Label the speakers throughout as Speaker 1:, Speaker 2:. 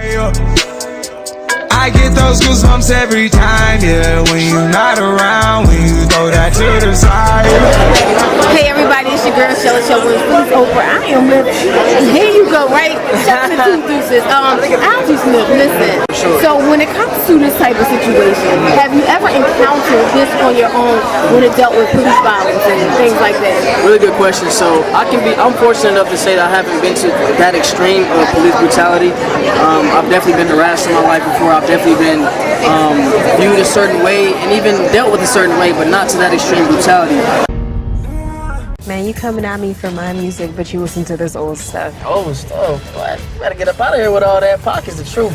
Speaker 1: I get those goosebumps every time, yeah. When you're not around, when you throw that to the side.
Speaker 2: Hey everybody, it's your girl Shelly. Please Oprah. I am with. Here you go, right? Stepping two deuces. Algee Smith, listen. So when it comes to this type of situation, have you ever encountered this on your own when it dealt with police violence and things like that?
Speaker 3: Really good question. So I'm fortunate enough to say that I haven't been to that extreme of police brutality. I've definitely been harassed in my life before. I've definitely been viewed a certain way and even dealt with a certain way, but not to that extreme brutality.
Speaker 4: Man, you coming at me for my music, but you listen to this old stuff.
Speaker 3: Old stuff? What? You better get up out of here with all that. Pocket's the truth.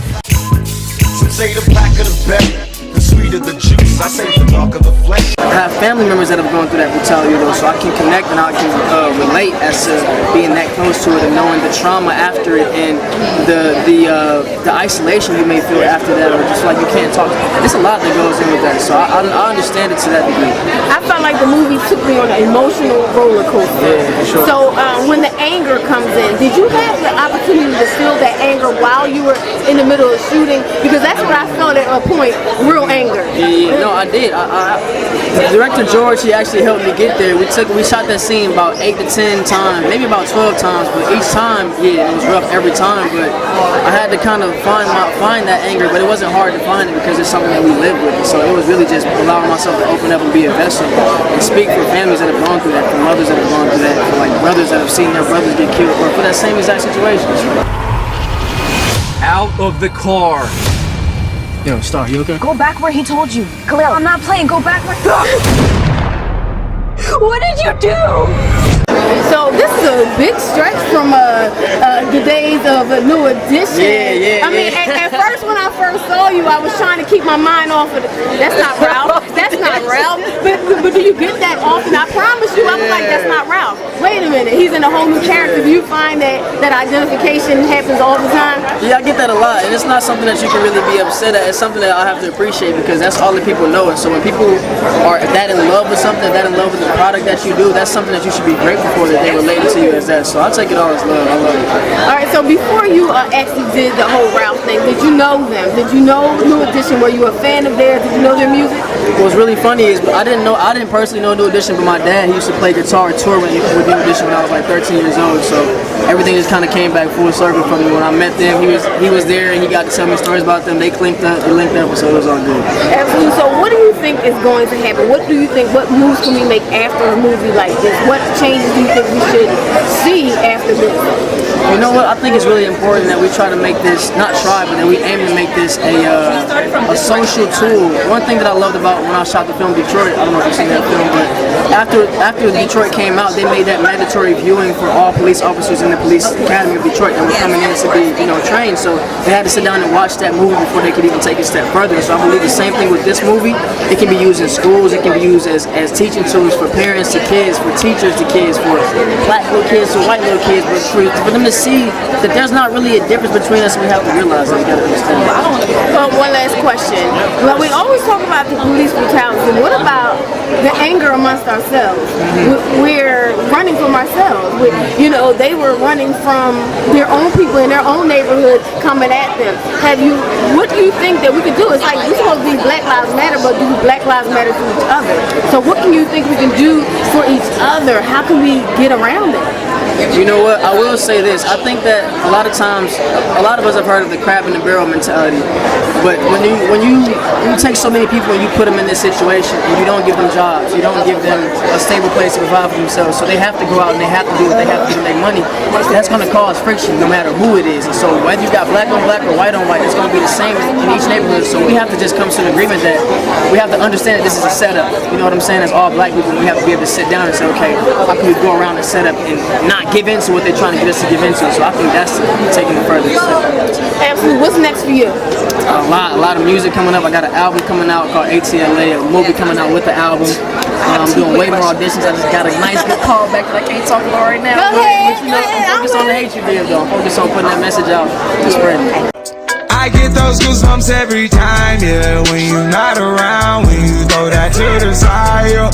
Speaker 1: Some say the blacker the better, the sweeter the juice. I say the darker the flesh.
Speaker 3: I have family members that have gone through that brutality though, so I can connect and I can relate as to being that close to it and knowing the trauma after it and the isolation you may feel after that, or just like you can't talk. There's a lot that goes in with that, so I understand it to that degree.
Speaker 2: I felt like the movie took me on an emotional roller coaster.
Speaker 3: Yeah, for sure.
Speaker 2: So when the anger comes in, did you have the opportunity to feel that anger while you were in the middle of shooting? Because that's what I felt at a point, real anger.
Speaker 3: Yeah, no, I did. Director George, he actually helped me get there. We shot that scene about 8 to 10 times, maybe about 12 times, but each time, yeah, it was rough every time, but I had to kind of find that anger, but it wasn't hard to find it because it's something that we live with. So it was really just allowing myself to open up and be a vessel and speak for families that have gone through that, for mothers that have gone through that, for like brothers that have seen their brothers get killed, or for that same exact situation.
Speaker 5: Out of the car. Yo, Starr, you okay?
Speaker 4: Go back where he told you. Khalil, I'm not playing. Go back where... What did you do?
Speaker 2: So this is a big stretch from the days of a New Edition.
Speaker 3: Yeah.
Speaker 2: I mean, at first when I first saw you, I was trying to keep my mind off of that's not Ralph. That's not Ralph. But do you get that often? I promise you, I was like, that's not Ralph. Wait a minute, he's in a whole new character. Do you find that identification happens all the time?
Speaker 3: Yeah, I get that a lot, and it's not something that you can really be upset at. It's something that I have to appreciate because that's all the people know. And so when people are that in love with something, that in love with the product that you do, that's something that you should be grateful for, that they related to you as that. So I take it all as love. I love it.
Speaker 2: All right, so before you actually did the whole Ralph thing, did you know them? Did you know New Edition? Were you a fan of theirs? Did you know their music?
Speaker 3: What's really funny is I didn't personally know New Edition, but my dad, he used to play guitar and tour with New Edition when I was like 13 years old. So everything just kind of came back full circle for me. When I met them, he was there and he got to tell me stories about them. They linked up, so it was all good.
Speaker 2: Absolutely. So what do you think is going to happen? What moves can we make after a movie like this? What changes do you think we should see after this?
Speaker 3: You know what? I think it's really important that we try to make this, not try, but that we aim to make this a social tool. One thing that I loved about when I shot the film Detroit, I don't know if you've seen that film, but after Detroit came out, they made that mandatory viewing for all police officers in the police academy of Detroit that were coming in to be, trained. So they had to sit down and watch that movie before they could even take a step further. So I believe the same thing with this movie. It can be used in schools. It can be used as teaching tools for parents to kids, for teachers to kids, for black little kids to white little kids, but for them to see that there's not really a difference between us, and we have to realize that. We got to understand.
Speaker 2: One last question. Well, we always talk about the police brutality. What about the anger amongst ourselves? We're running from ourselves. They were running from their own people in their own neighborhood coming at them. What do you think that we could do? It's like we're supposed to be Black Lives Matter, but do Black Lives Matter to each other? So what can you think we can do for each other? How can we get around it?
Speaker 3: You know what? I will say this. I think that a lot of times, a lot of us have heard of the crab in the barrel mentality. But when you take so many people and you put them in this situation and you don't give them jobs, you don't give them a stable place to provide for themselves, so they have to go out and they have to do what they have to do to make money, that's going to cause friction no matter who it is. And so whether you got black on black or white on white, it's going to be the same in each neighborhood. So we have to just come to an agreement that we have to understand that this is a setup. You know what I'm saying? As all black people, we have to be able to sit down and say, okay, how can we go around the setup and not give into what they're trying to get us to give into? So I think that's taking it further.
Speaker 2: Absolutely. What's next for you?
Speaker 3: A lot of music coming up. I got an album coming out called ATLA, a movie coming out with the album. I'm doing way more auditions. I just got a nice good call back that I can't talk about right now.
Speaker 2: Go ahead.
Speaker 3: I'm focused on the hate you did though. I'm focused on putting that message out to spread it.
Speaker 1: I get those goosebumps every time, yeah. When you're not around, when you throw that to the side, yeah.